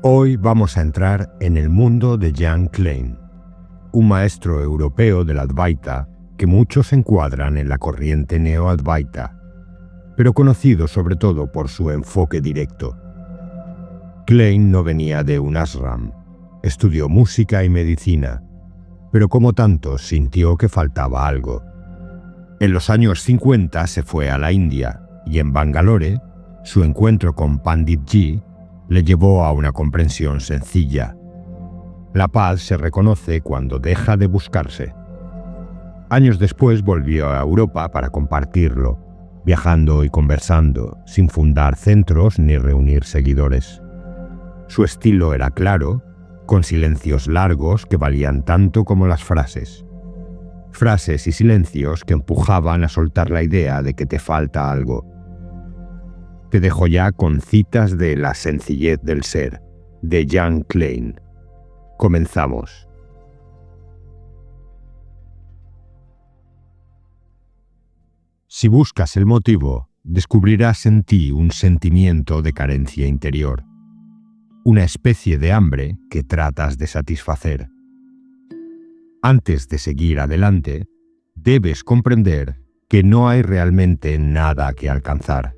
Hoy vamos a entrar en el mundo de Jan Klein, un maestro europeo del Advaita que muchos encuadran en la corriente neo-Advaita, pero conocido sobre todo por su enfoque directo. Klein no venía de un ashram, estudió música y medicina, pero como tantos sintió que faltaba algo. En los años 50 se fue a la India y en Bangalore, su encuentro con Panditji le llevó a una comprensión sencilla. La paz se reconoce cuando deja de buscarse. Años después volvió a Europa para compartirlo, viajando y conversando, sin fundar centros ni reunir seguidores. Su estilo era claro, con silencios largos que valían tanto como las frases. Frases y silencios que empujaban a soltar la idea de que te falta algo. Te dejo ya con citas de La sencillez del ser, de Jan Klein. Comenzamos. Si buscas el motivo, descubrirás en ti un sentimiento de carencia interior, una especie de hambre que tratas de satisfacer. Antes de seguir adelante, debes comprender que no hay realmente nada que alcanzar.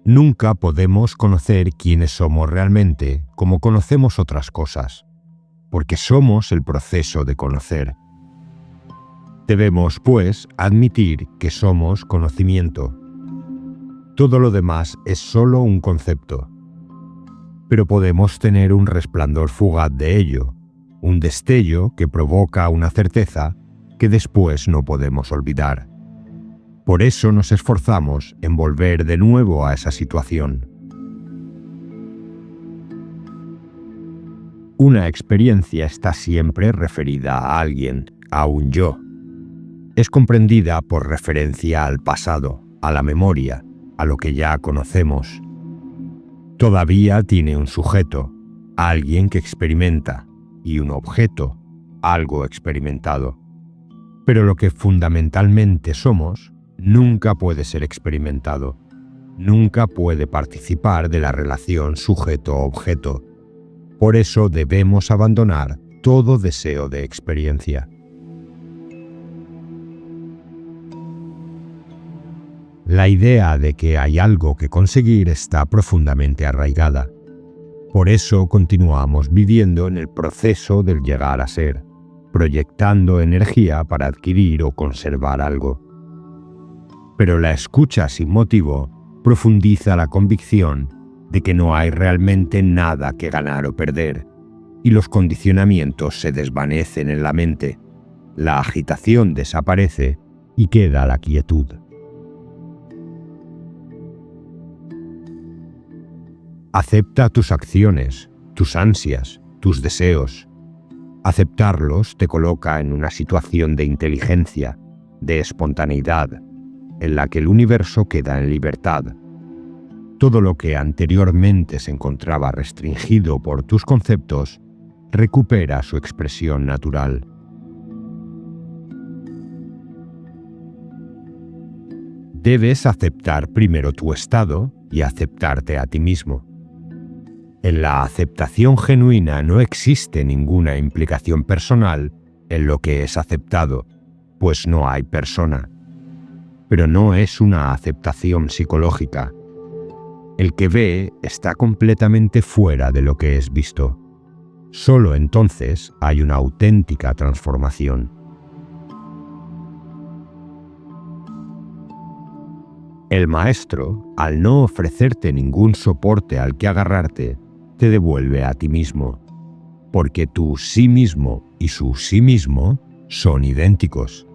Nunca podemos conocer quiénes somos realmente como conocemos otras cosas, porque somos el proceso de conocer. Debemos, pues, admitir que somos conocimiento. Todo lo demás es solo un concepto. Pero podemos tener un resplandor fugaz de ello, un destello que provoca una certeza que después no podemos olvidar. Por eso nos esforzamos en volver de nuevo a esa situación. Una experiencia está siempre referida a alguien, a un yo. Es comprendida por referencia al pasado, a la memoria, a lo que ya conocemos. Todavía tiene un sujeto, alguien que experimenta, y un objeto, algo experimentado. Pero lo que fundamentalmente somos nunca puede ser experimentado, nunca puede participar de la relación sujeto-objeto. Por eso debemos abandonar todo deseo de experiencia. La idea de que hay algo que conseguir está profundamente arraigada. Por eso continuamos viviendo en el proceso del llegar a ser, proyectando energía para adquirir o conservar algo. Pero la escucha sin motivo profundiza la convicción de que no hay realmente nada que ganar o perder, y los condicionamientos se desvanecen en la mente, la agitación desaparece y queda la quietud. Acepta tus acciones, tus ansias, tus deseos. Aceptarlos te coloca en una situación de inteligencia, de espontaneidad, en la que el universo queda en libertad. Todo lo que anteriormente se encontraba restringido por tus conceptos recupera su expresión natural. Debes aceptar primero tu estado y aceptarte a ti mismo. En la aceptación genuina no existe ninguna implicación personal en lo que es aceptado, pues no hay persona. Pero no es una aceptación psicológica. El que ve está completamente fuera de lo que es visto. Solo entonces hay una auténtica transformación. El maestro, al no ofrecerte ningún soporte al que agarrarte, te devuelve a ti mismo, porque tu sí mismo y su sí mismo son idénticos.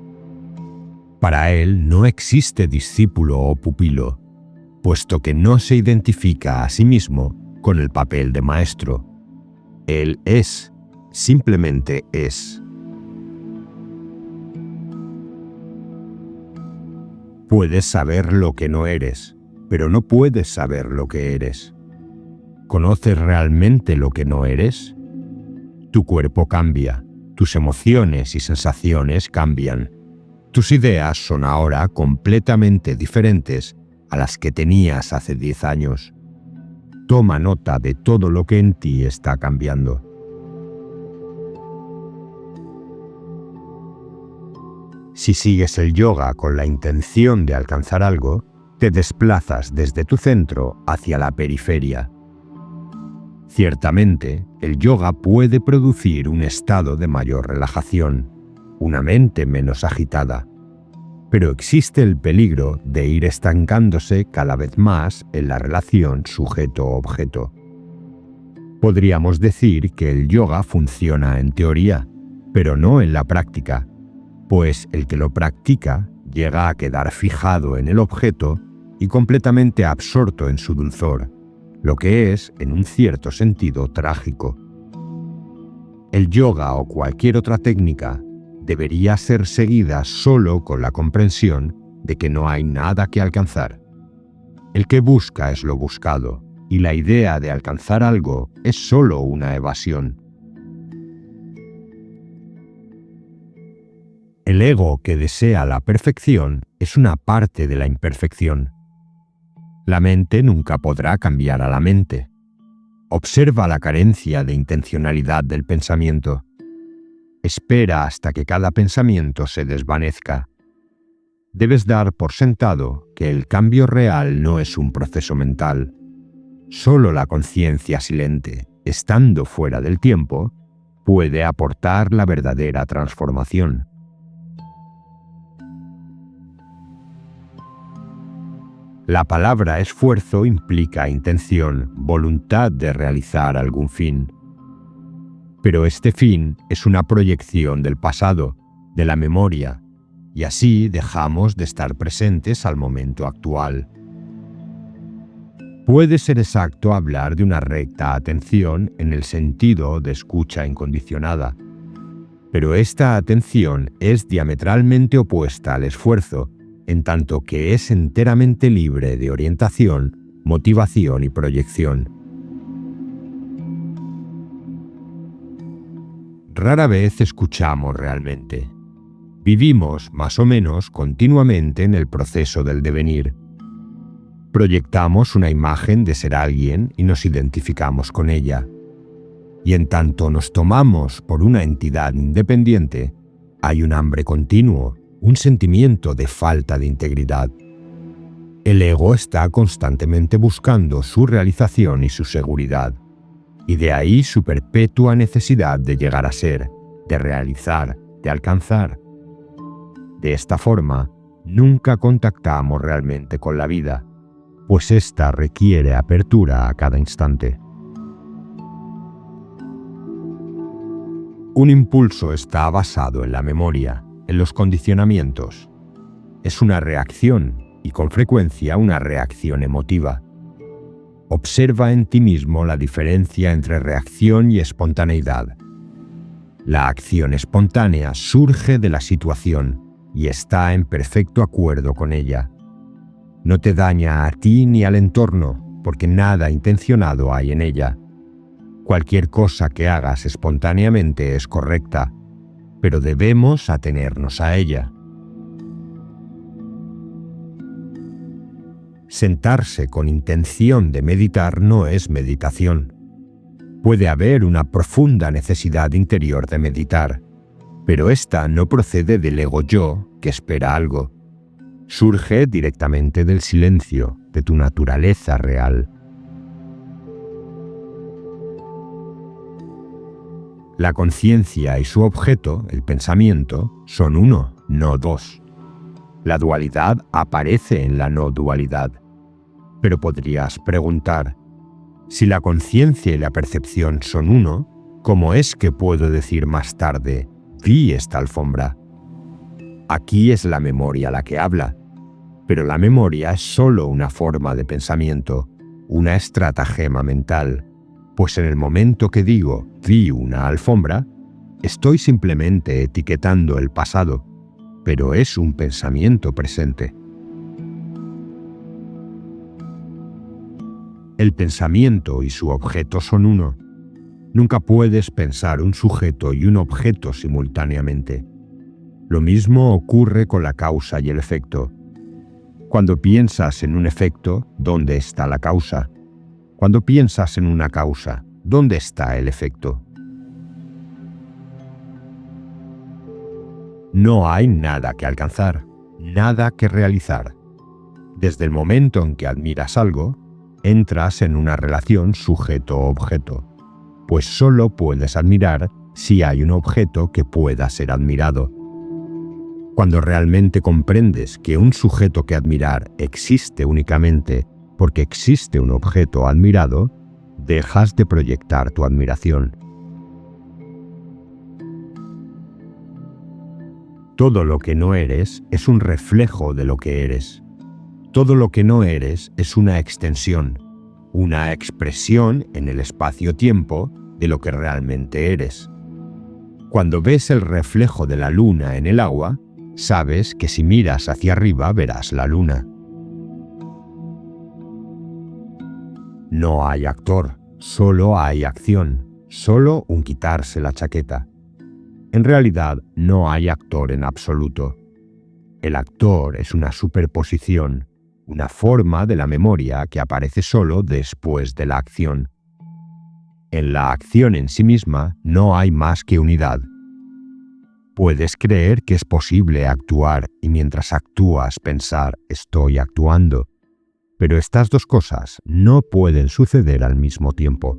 Para él no existe discípulo o pupilo, puesto que no se identifica a sí mismo con el papel de maestro. Él es, simplemente es. Puedes saber lo que no eres, pero no puedes saber lo que eres. ¿Conoces realmente lo que no eres? Tu cuerpo cambia, tus emociones y sensaciones cambian. Tus ideas son ahora completamente diferentes a las que tenías hace 10 años. Toma nota de todo lo que en ti está cambiando. Si sigues el yoga con la intención de alcanzar algo, te desplazas desde tu centro hacia la periferia. Ciertamente, el yoga puede producir un estado de mayor relajación, una mente menos agitada, pero existe el peligro de ir estancándose cada vez más en la relación sujeto-objeto. Podríamos decir que el yoga funciona en teoría, pero no en la práctica, pues el que lo practica llega a quedar fijado en el objeto y completamente absorto en su dulzor, lo que es, en un cierto sentido, trágico. El yoga o cualquier otra técnica debería ser seguida solo con la comprensión de que no hay nada que alcanzar. El que busca es lo buscado, y la idea de alcanzar algo es solo una evasión. El ego que desea la perfección es una parte de la imperfección. La mente nunca podrá cambiar a la mente. Observa la carencia de intencionalidad del pensamiento. Espera hasta que cada pensamiento se desvanezca. Debes dar por sentado que el cambio real no es un proceso mental. Solo la conciencia silente, estando fuera del tiempo, puede aportar la verdadera transformación. La palabra esfuerzo implica intención, voluntad de realizar algún fin. Pero este fin es una proyección del pasado, de la memoria, y así dejamos de estar presentes al momento actual. Puede ser exacto hablar de una recta atención en el sentido de escucha incondicionada, pero esta atención es diametralmente opuesta al esfuerzo, en tanto que es enteramente libre de orientación, motivación y proyección. Rara vez escuchamos realmente. Vivimos, más o menos, continuamente en el proceso del devenir. Proyectamos una imagen de ser alguien y nos identificamos con ella. Y en tanto nos tomamos por una entidad independiente, hay un hambre continuo, un sentimiento de falta de integridad. El ego está constantemente buscando su realización y su seguridad, y de ahí su perpetua necesidad de llegar a ser, de realizar, de alcanzar. De esta forma, nunca contactamos realmente con la vida, pues ésta requiere apertura a cada instante. Un impulso está basado en la memoria, en los condicionamientos. Es una reacción, y con frecuencia una reacción emotiva. Observa en ti mismo la diferencia entre reacción y espontaneidad. La acción espontánea surge de la situación y está en perfecto acuerdo con ella. No te daña a ti ni al entorno, porque nada intencionado hay en ella. Cualquier cosa que hagas espontáneamente es correcta, pero debemos atenernos a ella. Sentarse con intención de meditar no es meditación. Puede haber una profunda necesidad interior de meditar, pero esta no procede del ego yo que espera algo. Surge directamente del silencio, de tu naturaleza real. La conciencia y su objeto, el pensamiento, son uno, no dos. La dualidad aparece en la no dualidad. Pero podrías preguntar, si la conciencia y la percepción son uno, ¿cómo es que puedo decir más tarde, vi esta alfombra? Aquí es la memoria la que habla, pero la memoria es solo una forma de pensamiento, una estratagema mental. Pues en el momento que digo, vi una alfombra, estoy simplemente etiquetando el pasado, pero es un pensamiento presente. El pensamiento y su objeto son uno. Nunca puedes pensar un sujeto y un objeto simultáneamente. Lo mismo ocurre con la causa y el efecto. Cuando piensas en un efecto, ¿dónde está la causa? Cuando piensas en una causa, ¿dónde está el efecto? No hay nada que alcanzar, nada que realizar. Desde el momento en que admiras algo, entras en una relación sujeto-objeto, pues solo puedes admirar si hay un objeto que pueda ser admirado. Cuando realmente comprendes que un sujeto que admirar existe únicamente porque existe un objeto admirado, dejas de proyectar tu admiración. Todo lo que no eres es un reflejo de lo que eres. Todo lo que no eres es una extensión, una expresión en el espacio-tiempo de lo que realmente eres. Cuando ves el reflejo de la luna en el agua, sabes que si miras hacia arriba verás la luna. No hay actor, solo hay acción, solo un quitarse la chaqueta. En realidad, no hay actor en absoluto. El actor es una superposición, una forma de la memoria que aparece solo después de la acción. En la acción en sí misma no hay más que unidad. Puedes creer que es posible actuar y mientras actúas pensar estoy actuando, pero estas dos cosas no pueden suceder al mismo tiempo.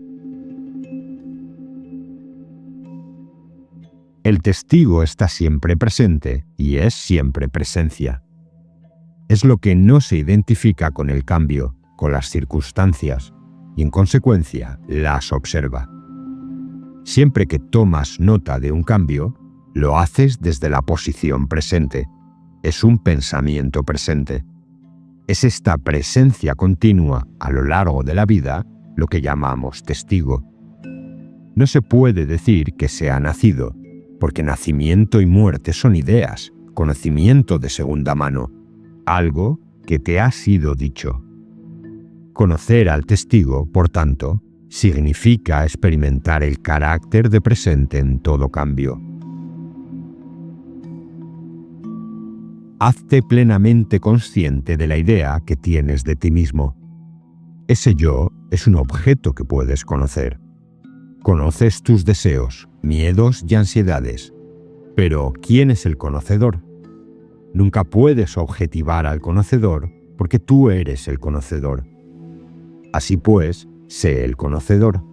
El testigo está siempre presente y es siempre presencia. Es lo que no se identifica con el cambio, con las circunstancias, y en consecuencia las observa. Siempre que tomas nota de un cambio, lo haces desde la posición presente. Es un pensamiento presente. Es esta presencia continua a lo largo de la vida lo que llamamos testigo. No se puede decir que se ha nacido, porque nacimiento y muerte son ideas, conocimiento de segunda mano, algo que te ha sido dicho. Conocer al testigo, por tanto, significa experimentar el carácter de presente en todo cambio. Hazte plenamente consciente de la idea que tienes de ti mismo. Ese yo es un objeto que puedes conocer. Conoces tus deseos, miedos y ansiedades. Pero, ¿quién es el conocedor? Nunca puedes objetivar al conocedor porque tú eres el conocedor. Así pues, sé el conocedor.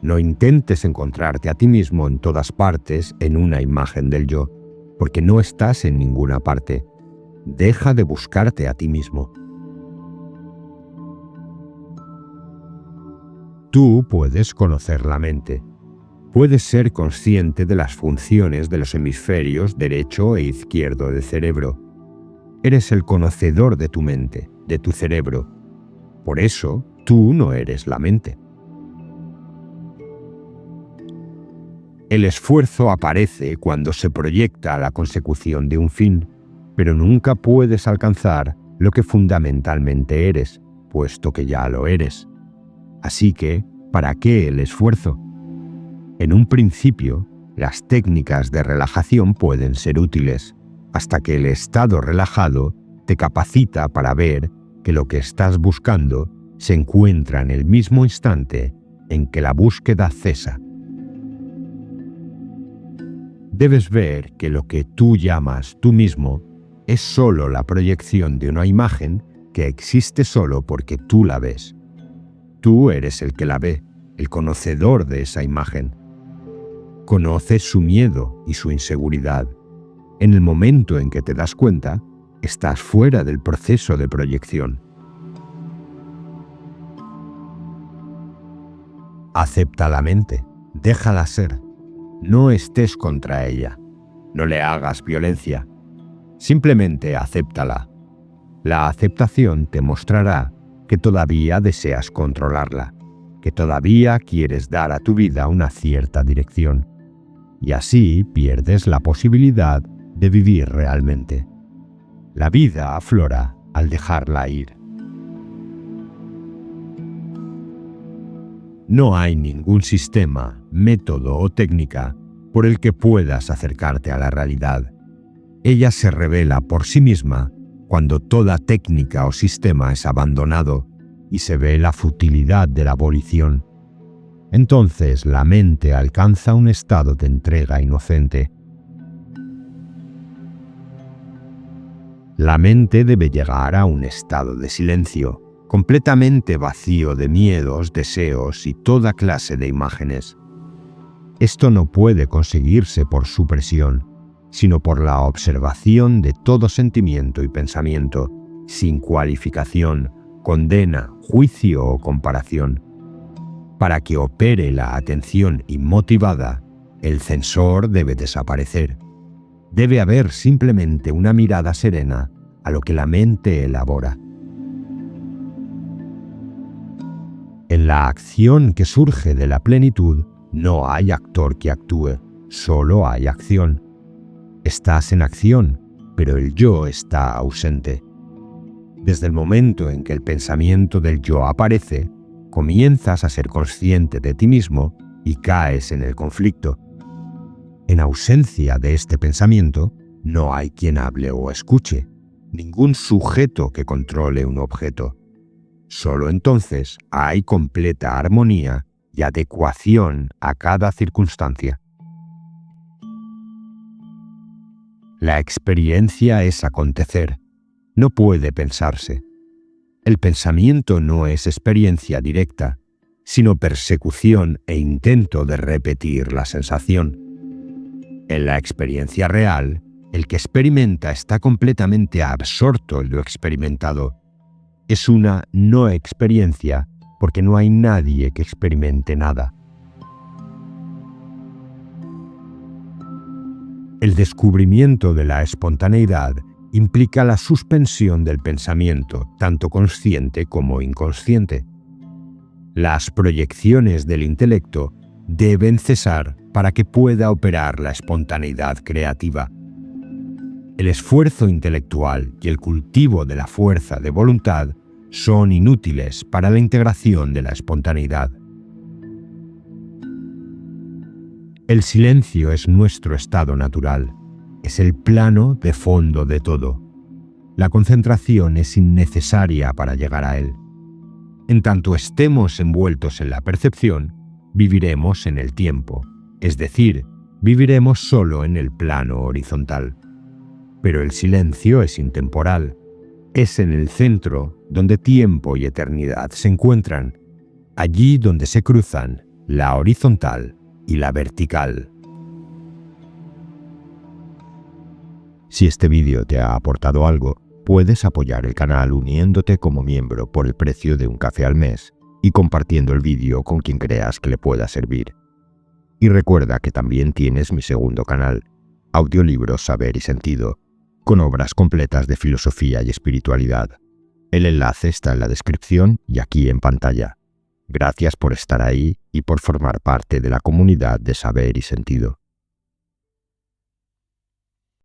No intentes encontrarte a ti mismo en todas partes en una imagen del yo, porque no estás en ninguna parte. Deja de buscarte a ti mismo. Tú puedes conocer la mente. Puedes ser consciente de las funciones de los hemisferios derecho e izquierdo del cerebro. Eres el conocedor de tu mente, de tu cerebro. Por eso, tú no eres la mente. El esfuerzo aparece cuando se proyecta a la consecución de un fin, pero nunca puedes alcanzar lo que fundamentalmente eres, puesto que ya lo eres. Así que, ¿para qué el esfuerzo? En un principio, las técnicas de relajación pueden ser útiles, hasta que el estado relajado te capacita para ver que lo que estás buscando se encuentra en el mismo instante en que la búsqueda cesa. Debes ver que lo que tú llamas tú mismo es solo la proyección de una imagen que existe solo porque tú la ves. Tú eres el que la ve, el conocedor de esa imagen. Conoces su miedo y su inseguridad. En el momento en que te das cuenta, estás fuera del proceso de proyección. Acepta la mente, déjala ser. No estés contra ella. No le hagas violencia. Simplemente acéptala. La aceptación te mostrará que todavía deseas controlarla, que todavía quieres dar a tu vida una cierta dirección. Y así pierdes la posibilidad de vivir realmente. La vida aflora al dejarla ir. No hay ningún sistema, método o técnica por el que puedas acercarte a la realidad. Ella se revela por sí misma cuando toda técnica o sistema es abandonado y se ve la futilidad de la abolición. Entonces la mente alcanza un estado de entrega inocente. La mente debe llegar a un estado de silencio, completamente vacío de miedos, deseos y toda clase de imágenes. Esto no puede conseguirse por supresión, sino por la observación de todo sentimiento y pensamiento, sin cualificación, condena, juicio o comparación. Para que opere la atención inmotivada, el censor debe desaparecer. Debe haber simplemente una mirada serena a lo que la mente elabora. En la acción que surge de la plenitud, no hay actor que actúe, solo hay acción. Estás en acción, pero el yo está ausente. Desde el momento en que el pensamiento del yo aparece, comienzas a ser consciente de ti mismo y caes en el conflicto. En ausencia de este pensamiento, no hay quien hable o escuche, ningún sujeto que controle un objeto. Solo entonces hay completa armonía y adecuación a cada circunstancia. La experiencia es acontecer, no puede pensarse. El pensamiento no es experiencia directa, sino persecución e intento de repetir la sensación. En la experiencia real, el que experimenta está completamente absorto en lo experimentado. Es una no experiencia porque no hay nadie que experimente nada. El descubrimiento de la espontaneidad implica la suspensión del pensamiento, tanto consciente como inconsciente. Las proyecciones del intelecto deben cesar para que pueda operar la espontaneidad creativa. El esfuerzo intelectual y el cultivo de la fuerza de voluntad son inútiles para la integración de la espontaneidad. El silencio es nuestro estado natural, es el plano de fondo de todo. La concentración es innecesaria para llegar a él. En tanto estemos envueltos en la percepción, viviremos en el tiempo, es decir, viviremos solo en el plano horizontal. Pero el silencio es intemporal, es en el centro donde tiempo y eternidad se encuentran, allí donde se cruzan la horizontal y la vertical. Si este vídeo te ha aportado algo, puedes apoyar el canal uniéndote como miembro por el precio de un café al mes y compartiendo el vídeo con quien creas que le pueda servir. Y recuerda que también tienes mi segundo canal, Audiolibros Saber y Sentido, con obras completas de filosofía y espiritualidad. El enlace está en la descripción y aquí en pantalla. Gracias por estar ahí y por formar parte de la comunidad de Saber y Sentido.